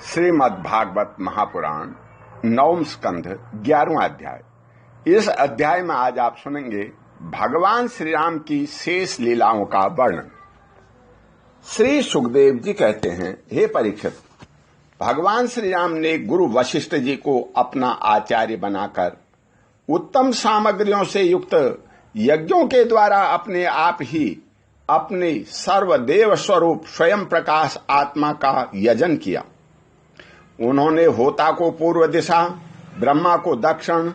श्रीमद् भागवत महापुराण नवम स्कंध 11वां अध्याय। इस अध्याय में आज आप सुनेंगे भगवान श्री राम की शेष लीलाओं का वर्णन। श्री सुखदेव जी कहते हैं, हे परीक्षित, भगवान श्री राम ने गुरु वशिष्ठ जी को अपना आचार्य बनाकर उत्तम सामग्रियों से युक्त यज्ञों के द्वारा अपने आप ही अपने सर्वदेव स्वरूप स्वयं प्रकाश आत्मा का यजन किया। उन्होंने होता को पूर्व दिशा, ब्रह्मा को दक्षिण,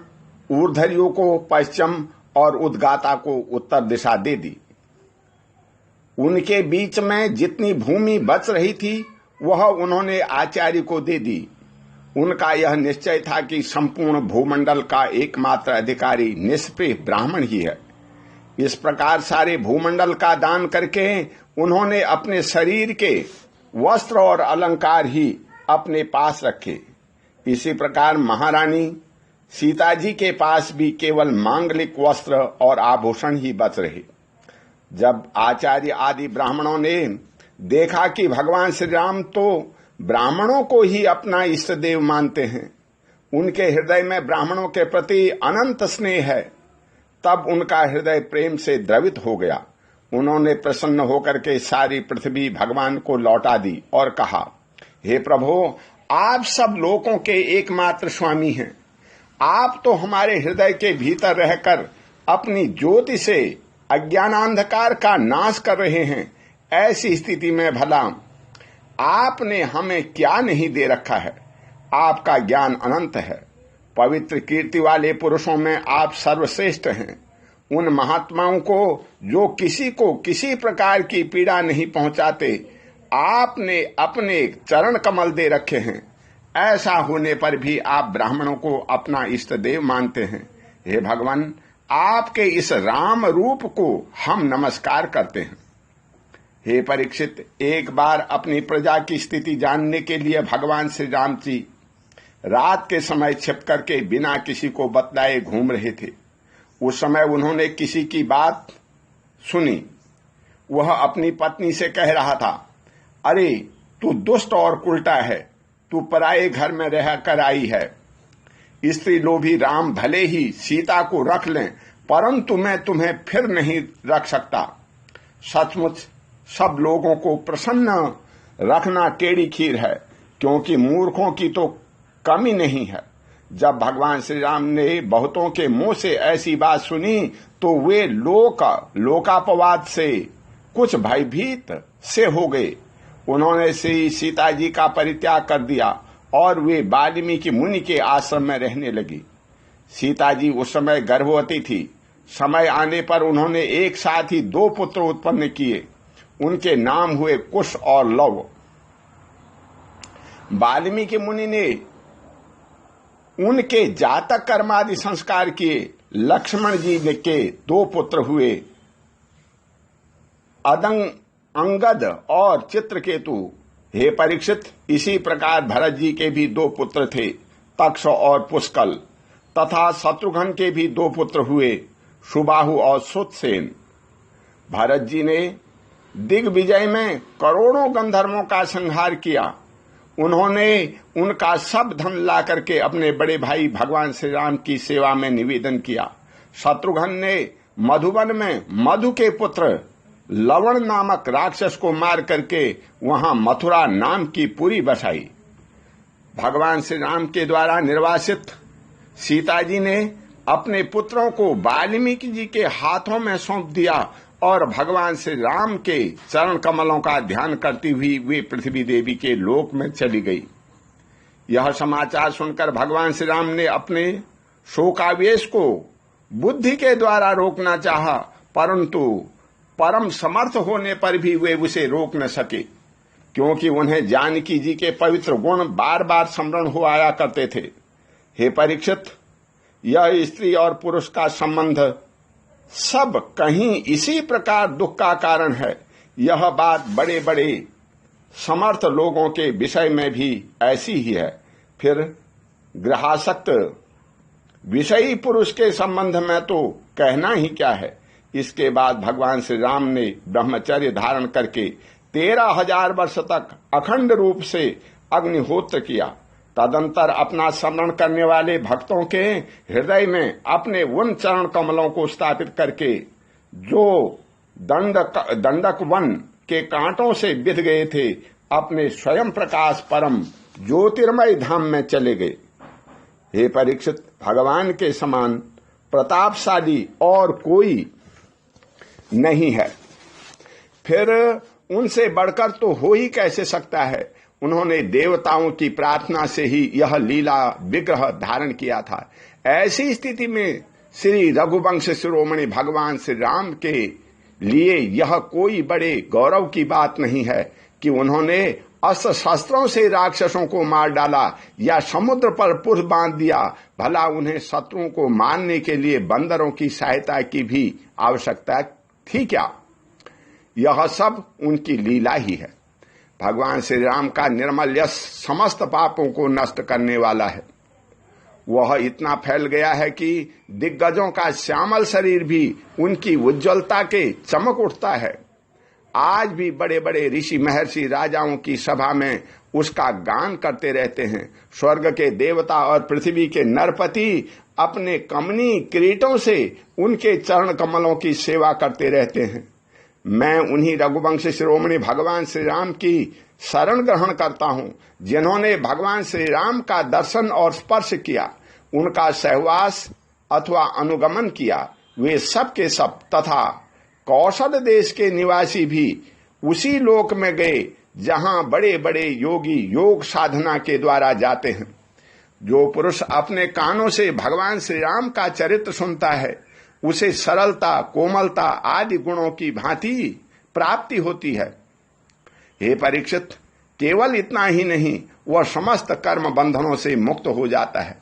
ऊर्ध्वर्यु को पश्चिम और उद्गाता को उत्तर दिशा दे दी। उनके बीच में जितनी भूमि बच रही थी वह उन्होंने आचार्य को दे दी। उनका यह निश्चय था कि संपूर्ण भूमंडल का एकमात्र अधिकारी निष्प्रिय ब्राह्मण ही है। इस प्रकार सारे भूमंडल का दान करके उन्होंने अपने शरीर के वस्त्र और अलंकार ही अपने पास रखे। इसी प्रकार महारानी सीता जी के पास भी केवल मांगलिक वस्त्र और आभूषण ही बच रहे। जब आचार्य आदि ब्राह्मणों ने देखा कि भगवान श्री राम तो ब्राह्मणों को ही अपना इष्ट देव मानते हैं, उनके हृदय में ब्राह्मणों के प्रति अनंत स्नेह है, तब उनका हृदय प्रेम से द्रवित हो गया। उन्होंने प्रसन्न होकर के सारी पृथ्वी भगवान को लौटा दी और कहा, हे प्रभु, आप सब लोगों के एकमात्र स्वामी हैं। आप तो हमारे हृदय के भीतर रहकर अपनी ज्योति से अज्ञानांधकार का नाश कर रहे हैं। ऐसी स्थिति में भला आपने हमें क्या नहीं दे रखा है। आपका ज्ञान अनंत है। पवित्र कीर्ति वाले पुरुषों में आप सर्वश्रेष्ठ हैं। उन महात्माओं को जो किसी को किसी प्रकार की पीड़ा नहीं पहुंचाते, आपने अपने चरण कमल दे रखे हैं। ऐसा होने पर भी आप ब्राह्मणों को अपना इष्ट देव मानते हैं। हे भगवान, आपके इस राम रूप को हम नमस्कार करते हैं। हे परीक्षित, एक बार अपनी प्रजा की स्थिति जानने के लिए भगवान श्री राम जी रात के समय छिप करके बिना किसी को बतलाए घूम रहे थे। उस समय उन्होंने किसी की बात सुनी। वह अपनी पत्नी से कह रहा था, अरे तू दुष्ट और उल्टा है, तू पराये घर में रह कर आई है। स्त्री लोभी राम भले ही सीता को रख लें, परंतु मैं तुम्हें फिर नहीं रख सकता। सचमुच सब लोगों को प्रसन्न रखना टेढ़ी खीर है, क्योंकि मूर्खों की तो कमी नहीं है। जब भगवान श्री राम ने बहुतों के मुंह से ऐसी बात सुनी तो वे लोकापवाद से कुछ भयभीत से हो गए। उन्होंने श्री सीता जी का परित्याग कर दिया और वे वाल्मीकि मुनि के आश्रम में रहने लगी। सीता जी उस समय गर्भवती थी। समय आने पर उन्होंने एक साथ ही 2 पुत्र उत्पन्न किए। उनके नाम हुए कुश और लव। वाल्मीकि मुनि ने उनके जातक कर्मादि संस्कार किए। लक्ष्मण जी के 2 पुत्र हुए, अंगद और चित्रकेतु। हे परीक्षित, इसी प्रकार भरत जी के भी 2 पुत्र थे, तक्ष और पुष्कल। तथा शत्रुघ्न के भी 2 पुत्र हुए, सुबाहु और सुतसेन। भरत जी ने दिग्विजय में करोड़ों गंधर्वों का संहार किया। उन्होंने उनका सब धन ला करके अपने बड़े भाई भगवान श्री राम की सेवा में निवेदन किया। शत्रुघ्न ने मधुबन में मधु के पुत्र लवण नामक राक्षस को मार करके वहां मथुरा नाम की पुरी बसाई। भगवान श्री राम के द्वारा निर्वासित सीता जी ने अपने पुत्रों को वाल्मीकि जी के हाथों में सौंप दिया और भगवान श्री राम के चरण कमलों का ध्यान करती हुई वे पृथ्वी देवी के लोक में चली गई। यह समाचार सुनकर भगवान श्री राम ने अपने शोकावेश को बुद्धि के द्वारा रोकना चाहा, परंतु परम समर्थ होने पर भी वे उसे रोक न सके, क्योंकि उन्हें जानकी जी के पवित्र गुण बार बार स्मरण हो आया करते थे। हे परीक्षित, यह स्त्री और पुरुष का संबंध सब कहीं इसी प्रकार दुख का कारण है। यह बात बड़े बड़े समर्थ लोगों के विषय में भी ऐसी ही है। फिर ग्रहासक्त विषयी पुरुष के संबंध में तो कहना ही क्या है। इसके बाद भगवान श्री राम ने ब्रह्मचर्य धारण करके 13,000 वर्ष तक अखंड रूप से अग्निहोत्र किया। तदंतर अपना स्मरण करने वाले भक्तों के हृदय में अपने उन चरण कमलों को स्थापित करके जो दंडक वन के कांटों से बिध गए थे, अपने स्वयं प्रकाश परम ज्योतिर्मय धाम में चले गए। हे परीक्षित, भगवान के समान प्रतापशाली और कोई नहीं है, फिर उनसे बढ़कर तो हो ही कैसे सकता है। उन्होंने देवताओं की प्रार्थना से ही यह लीला विग्रह धारण किया था। ऐसी स्थिति में श्री रघुवंश शिरोमणि भगवान श्री राम के लिए यह कोई बड़े गौरव की बात नहीं है कि उन्होंने अस्त्र शस्त्रों से राक्षसों को मार डाला या समुद्र पर पुल बांध दिया। भला उन्हें शत्रुओं को मारने के लिए बंदरों की सहायता की भी आवश्यकता थी क्या? यह सब उनकी लीला ही है। भगवान श्री राम का निर्मल यश समस्त पापों को नष्ट करने वाला है। वह इतना फैल गया है कि दिग्गजों का श्यामल शरीर भी उनकी उज्ज्वलता के चमक उठता है। आज भी बड़े बड़े ऋषि महर्षि राजाओं की सभा में उसका गान करते रहते हैं। स्वर्ग के देवता और पृथ्वी के नरपति अपने कमनी किरीटों से उनके चरण कमलों की सेवा करते रहते हैं। मैं उन्हीं रघुवंश शिरोमणि भगवान श्री राम की शरण ग्रहण करता हूं, जिन्होंने भगवान श्री राम का दर्शन और स्पर्श किया, उनका सहवास अथवा अनुगमन किया। वे सब के सब तथा कौशल देश के निवासी भी उसी लोक में गए जहां बड़े बड़े योगी योग साधना के द्वारा जाते हैं। जो पुरुष अपने कानों से भगवान श्री राम का चरित्र सुनता है, उसे सरलता, कोमलता आदि गुणों की भांति प्राप्ति होती है। हे परीक्षित, केवल इतना ही नहीं, वह समस्त कर्म बंधनों से मुक्त हो जाता है।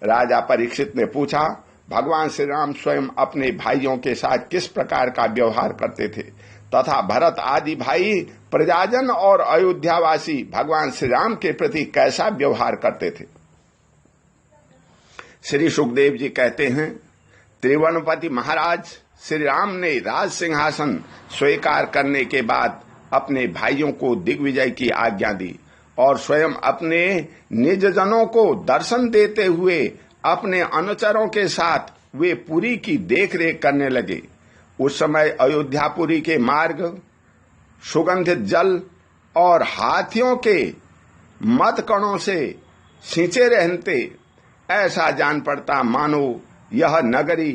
राजा परीक्षित ने पूछा, भगवान श्री राम स्वयं अपने भाइयों के साथ किस प्रकार का व्यवहार करते थे तथा भरत आदि भाई प्रजाजन और अयोध्यावासी भगवान श्री राम के प्रति कैसा व्यवहार करते थे? श्री सुखदेव जी कहते हैं, त्रिवनपति महाराज श्री राम ने राज सिंहासन स्वीकार करने के बाद अपने भाइयों को दिग्विजय की आज्ञा दी और स्वयं अपने निजजनों को दर्शन देते हुए अपने अनुचरों के साथ वे पुरी की देखरेख करने लगे। उस समय अयोध्यापुरी के मार्ग सुगंधित जल और हाथियों के मद कणों से सिंचे रहते ऐसा जान पड़ता मानो यह नगरी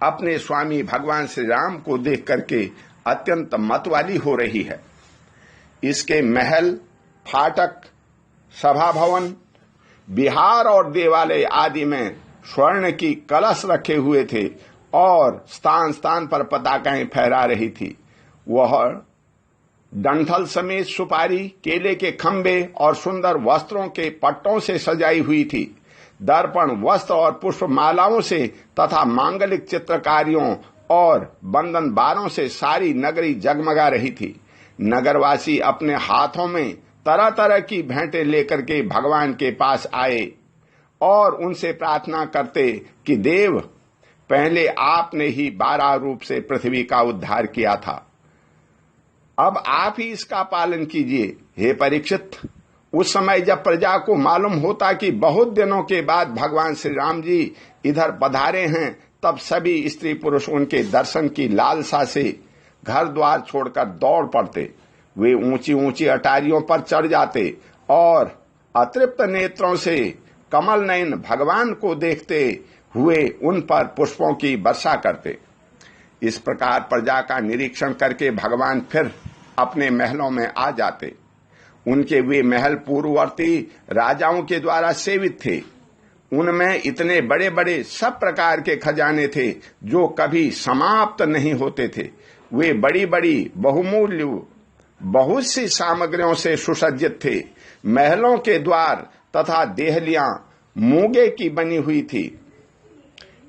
अपने स्वामी भगवान श्री राम को देख करके अत्यंत मतवाली हो रही है। इसके महल, फाटक, सभा भवन, विहार और देवालय आदि में स्वर्ण की कलश रखे हुए थे और स्थान स्थान पर पताकाएं फहरा रही थी। वह डंठल समेत सुपारी, केले के खंबे और सुंदर वस्त्रों के पट्टों से सजाई हुई थी। दर्पण, वस्त्र और पुष्प मालाओं से तथा मांगलिक चित्रकारियों और बंधन बारों से सारी नगरी जगमगा रही थी। नगरवासी अपने हाथों में तरह तरह की भेंटें लेकर के भगवान के पास आए और उनसे प्रार्थना करते कि देव, पहले आपने ही 12 रूप से पृथ्वी का उद्धार किया था, अब आप ही इसका पालन कीजिए। हे परीक्षित, उस समय जब प्रजा को मालूम होता कि बहुत दिनों के बाद भगवान श्री राम जी इधर पधारे हैं, तब सभी स्त्री पुरुष उनके दर्शन की लालसा से घर द्वार छोड़कर दौड़ पड़ते। वे ऊंची ऊंची अटारियों पर चढ़ जाते और अतृप्त नेत्रों से कमल नयन भगवान को देखते हुए उन पर पुष्पों की वर्षा करते। इस प्रकार प्रजा का निरीक्षण करके भगवान फिर अपने महलों में आ जाते। उनके वे महल पूर्ववर्ती राजाओं के द्वारा सेवित थे। उनमें इतने बड़े बड़े सब प्रकार के खजाने थे जो कभी समाप्त नहीं होते थे। वे बड़ी बड़ी बहुमूल्य बहुत सी सामग्रियों से सुसज्जित थे। महलों के द्वार तथा देहलियां मूंगे की बनी हुई थी।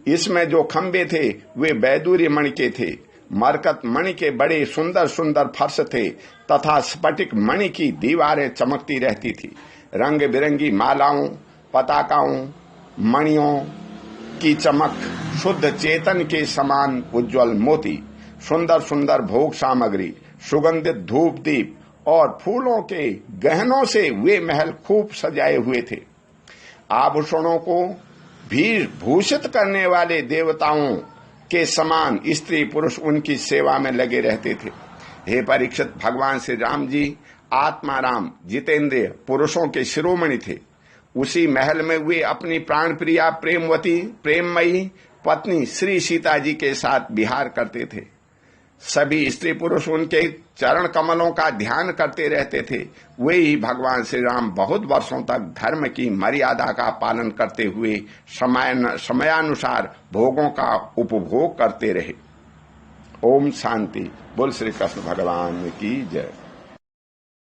इसमें जो खंबे थे वे बैदूरी मणि के थे। मरकत मणि के बड़े सुंदर सुंदर फर्श थे तथा स्फटिक मणि की दीवारें चमकती रहती थी। रंग बिरंगी मालाओं, पताकाओं, मणियों की चमक शुद्ध चेतन के समान उज्जवल मोती, सुंदर सुंदर भोग सामग्री, सुगंधित धूप दीप और फूलों के गहनों से वे महल खूब सजाए हुए थे। आभूषणों को भी भूषित करने वाले देवताओं के समान स्त्री पुरुष उनकी सेवा में लगे रहते थे। हे परीक्षित, भगवान श्री राम जी आत्माराम जितेंद्रिय पुरुषों के शिरोमणि थे। उसी महल में वे अपनी प्राण प्रिया प्रेमवती प्रेममयी पत्नी श्री सीता जी के साथ विहार करते थे। सभी स्त्री पुरुष उनके चरण कमलों का ध्यान करते रहते थे। वे ही भगवान श्री राम बहुत वर्षों तक धर्म की मर्यादा का पालन करते हुए समयानुसार भोगों का उपभोग करते रहे। ओम शांति। बोल श्री कृष्ण भगवान की जय।